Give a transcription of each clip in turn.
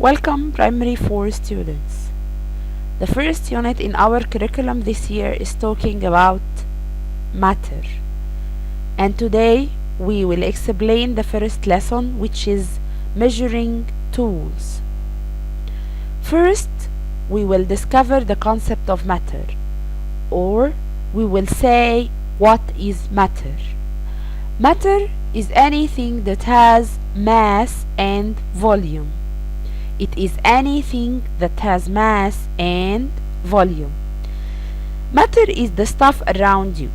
Welcome Primary 4 students. The first unit in our curriculum this year is talking about matter. And today we will explain the first lesson, which is measuring tools. First, we will discover the concept of matter, or we will say what is matter. Matter is anything that has mass and volume. It is anything that has mass and volume. Matter is the stuff around you,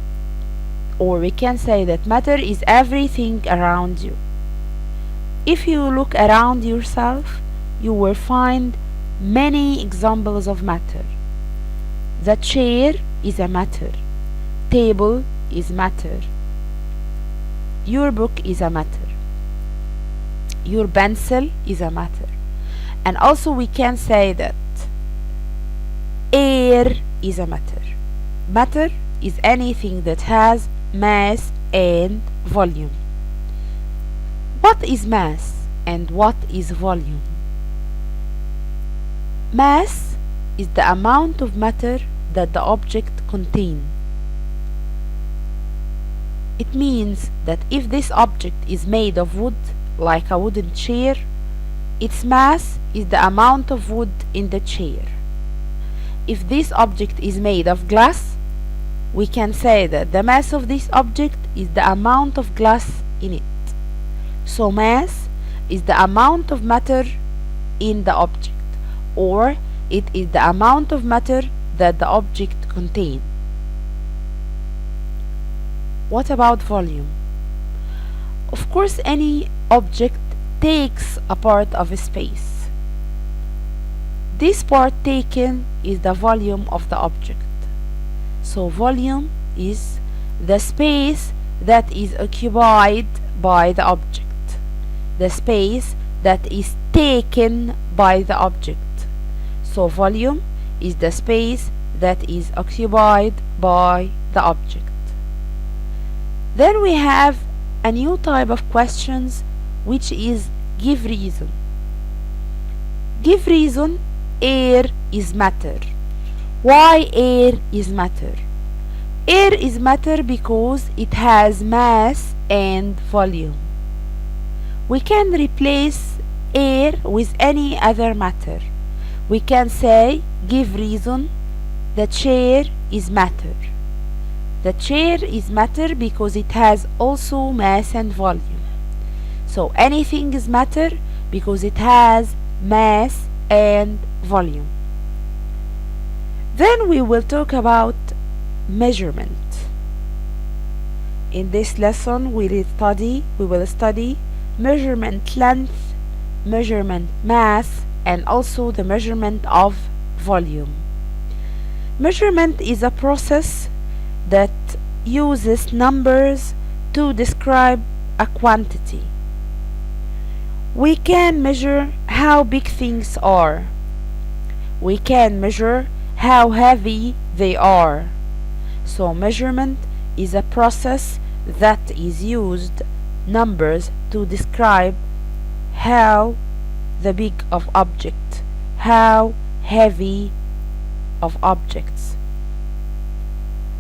or we can say that matter is everything around you. If you look around yourself, you will find many examples of matter. The chair is a matter. Table is matter. Your book is a matter. Your pencil is a matter. And also we can say that air is a matter. Matter is anything that has mass and volume. What is mass and what is volume? Mass is the amount of matter that the object contains. It means that if this object is made of wood, like a wooden chair, its mass is the amount of wood in the chair. If this object is made of glass, we can say that the mass of this object is the amount of glass in it. So mass is the amount of matter in the object, or it is the amount of matter that the object contains. What about volume? Of course, any object takes a part of a space. This part taken is the volume of the object. So volume is the space that is occupied by the object, the space that is taken by the object. So volume is the space that is occupied by the object. Then we have a new type of questions, which is give reason. Give reason. Air is matter. Why air is matter? Air is matter because it has mass and volume. We can replace air with any other matter. We can say, give reason, the chair is matter. The chair is matter because it has also mass and volume. So anything is matter because it has mass and volume. Then we will talk about measurement. In this lesson we will study measurement length, measurement mass, and also the measurement of volume. Measurement is a process that uses numbers to describe a quantity. We can measure how big things are. We can measure how heavy they are. So measurement is a process that is used numbers to describe how the big of object, how heavy of objects.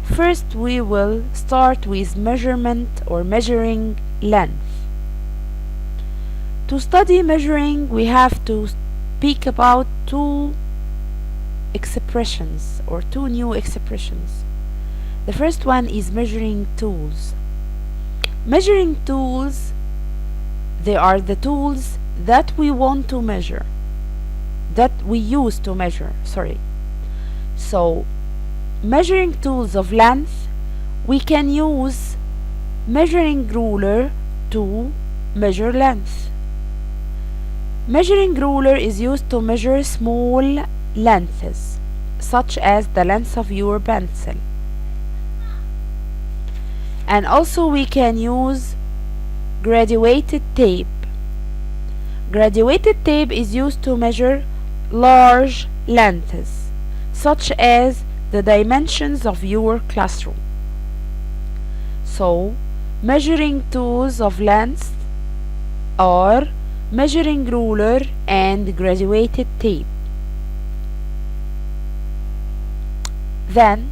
First we will start with measurement or measuring length. To study measuring, we have to speak about two expressions or two new expressions. The first one is measuring tools. Measuring tools, they are the tools that we want to measure, that we use to measure, So measuring tools of length, we can use measuring ruler to measure length. Measuring ruler is used to measure small lengths, such as the length of your pencil. And also we can use graduated tape. Graduated tape is used to measure large lengths, such as the dimensions of your classroom. So, measuring tools of length are measuring ruler and graduated tape. Then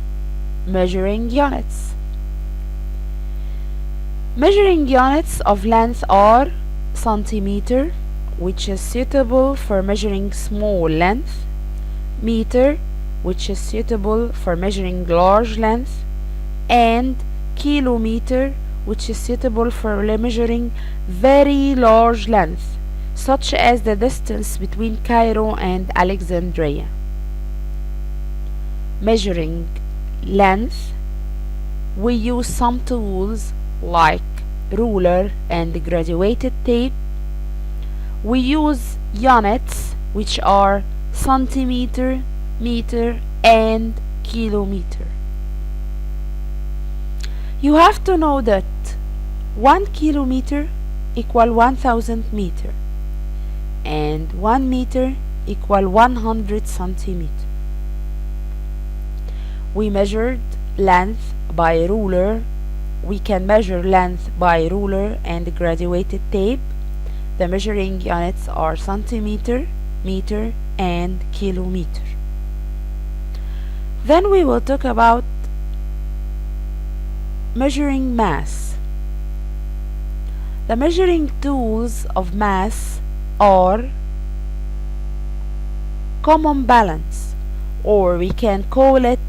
measuring units. Measuring units of length are centimeter, which is suitable for measuring small length, meter, which is suitable for measuring large length, and kilometer, which is suitable for measuring very large length, such as the distance between Cairo and Alexandria. Measuring length, we use some tools like ruler and graduated tape. We use units, which are centimeter, meter, and kilometer. You have to know that 1 kilometer equal 1000 meter and 1 meter equal 100 centimeter. We measured length by ruler. We can measure length by ruler and graduated tape. The measuring units are centimeter, meter, and kilometer. Then we will talk about measuring mass. The measuring tools of mass are common balance, or we can call it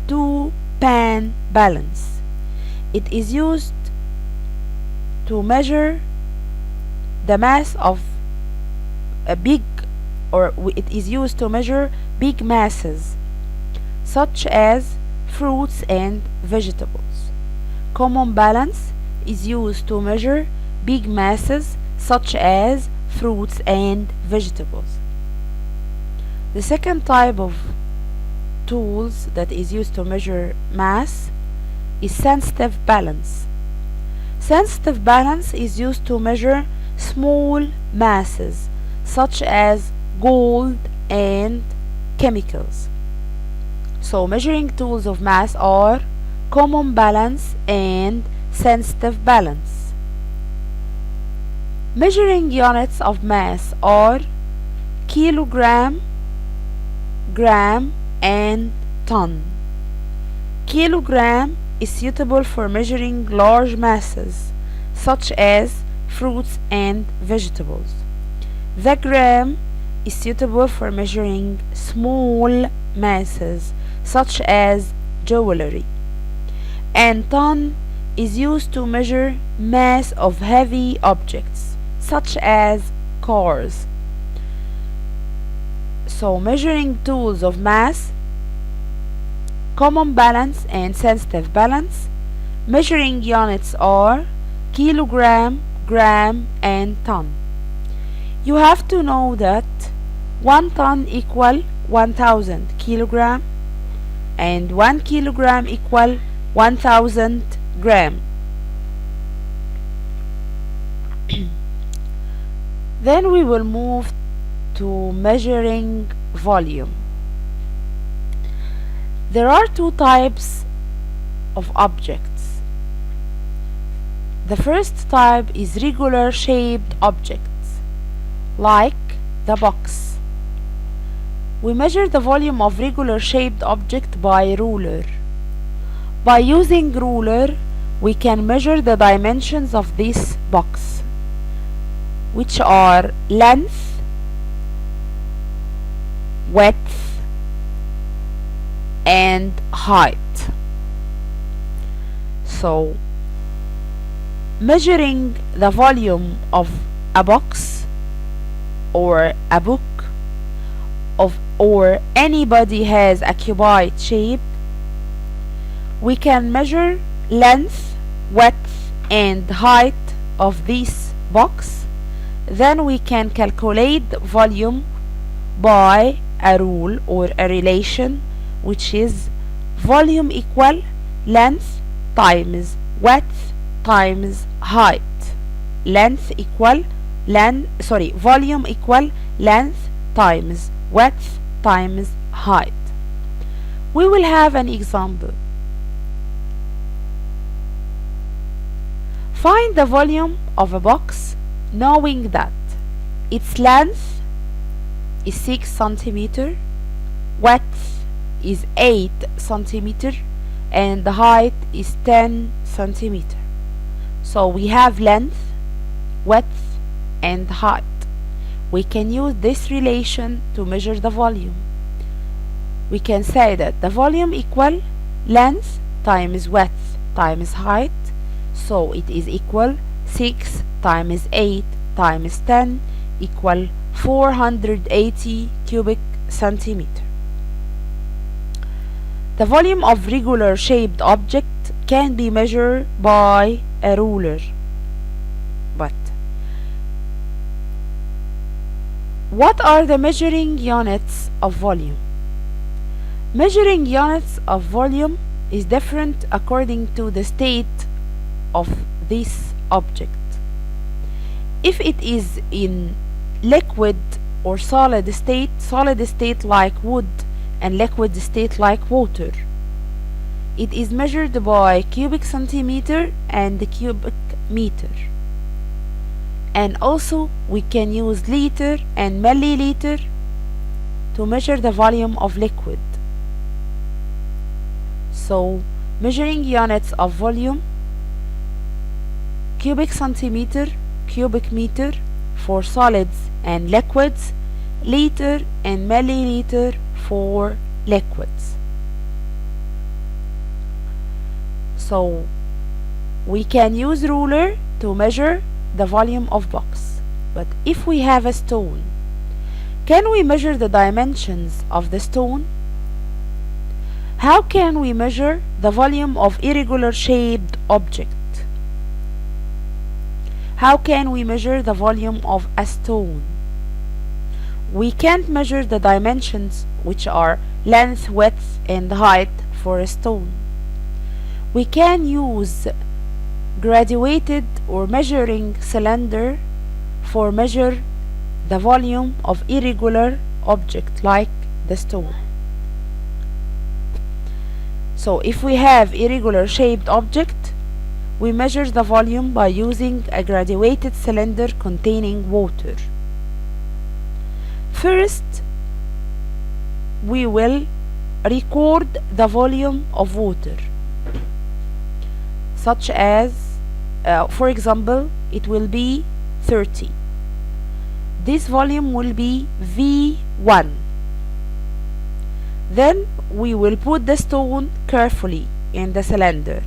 two-pan balance. It is used to measure the mass of a big, or it is used to measure big masses such as fruits and vegetables. Common balance is used to measure big masses such as fruits and vegetables. The second type of tools that is used to measure mass is sensitive balance. Sensitive balance is used to measure small masses such as gold and chemicals. So measuring tools of mass are common balance and sensitive balance. Measuring units of mass are kilogram, gram, and ton. Kilogram is suitable for measuring large masses such as fruits and vegetables. The gram is suitable for measuring small masses such as jewelry. And ton is used to measure mass of heavy objects such as cars. So measuring tools of mass, common balance and sensitive balance. Measuring units are kilogram, gram, and ton. You have to know that 1 ton equal 1000 kilogram and 1 kilogram equal 1000 gram. Then we will move to measuring volume. There are two types of objects. The first type is regular shaped objects, like the box. We measure the volume of regular shaped object by ruler. By using ruler, we can measure the dimensions of this box, which are length, width, and height. So measuring the volume of a box or a book or anybody has a cuboid shape, we can measure length, width, and height of this box. Then we can calculate the volume by a rule or a relation, which is volume equal length times width times height. Volume equal length times width times height. We will have an example. Find the volume of a box knowing that its length is 6 centimeter, width is 8 centimeter, and the height is 10 centimeter. So we have length, width, and height. We can use this relation to measure the volume. We can say that the volume equal length times width times height, so it is equal 6 times 8 times 10 equal 480 cubic centimeter. The volume of regular shaped object can be measured by a ruler, but what are the measuring units of volume? Measuring units of volume is different according to the state of this object. If it is in liquid or solid state like wood and liquid state like water, it is measured by cubic centimeter and cubic meter. And also we can use liter and milliliter to measure the volume of liquid. So measuring units of volume: cubic centimeter, cubic meter for solids and liquids, liter and milliliter for liquids. So we can use ruler to measure the volume of box. But if we have a stone, can we measure the dimensions of the stone? How can we measure the volume of irregular shaped object? How can we measure the volume of a stone? We can't measure the dimensions, which are length, width, and height for a stone. We can use graduated or measuring cylinder for measure the volume of irregular object like the stone. So if we have irregular shaped object, we measure the volume by using a graduated cylinder containing water. First, we will record the volume of water, such as, for example, it will be 30. This volume will be V1. Then we will put the stone carefully in the cylinder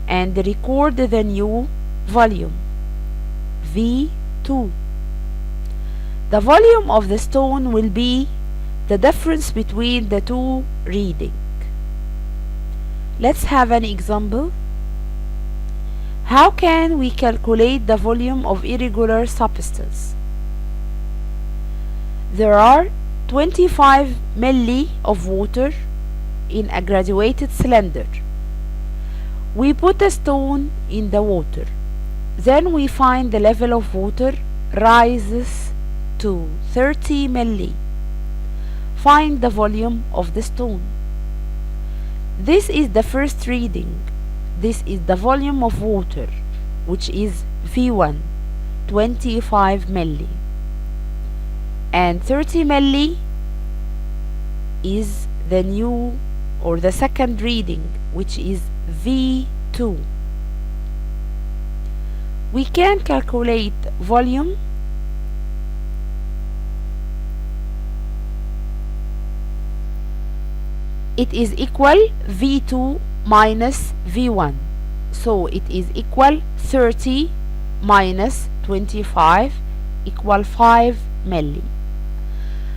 and record the new volume, V2. The volume of the stone will be the difference between the two readings. Let's have an example. How can we calculate the volume of irregular substance? There are 25 milli of water in a graduated cylinder. We put a stone in the water. Then we find the level of water rises to 30 milli. Find the volume of the stone. This is the first reading. This is the volume of water, which is V1, 25 milli. And 30 milli is the new or the second reading, which is V2. We can calculate volume it is equal V2 minus V1, so it is equal 30 minus 25 equal 5 milli.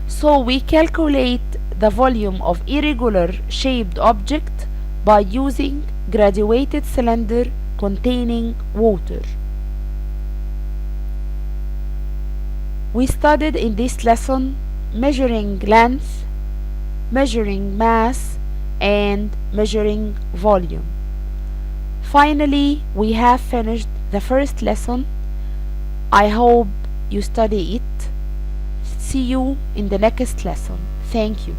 So we calculate the volume of irregular shaped object by using graduated cylinder containing water. We studied in this lesson measuring length, measuring mass, and measuring volume. Finally, we have finished the first lesson. I hope you study it. See you in the next lesson. Thank you.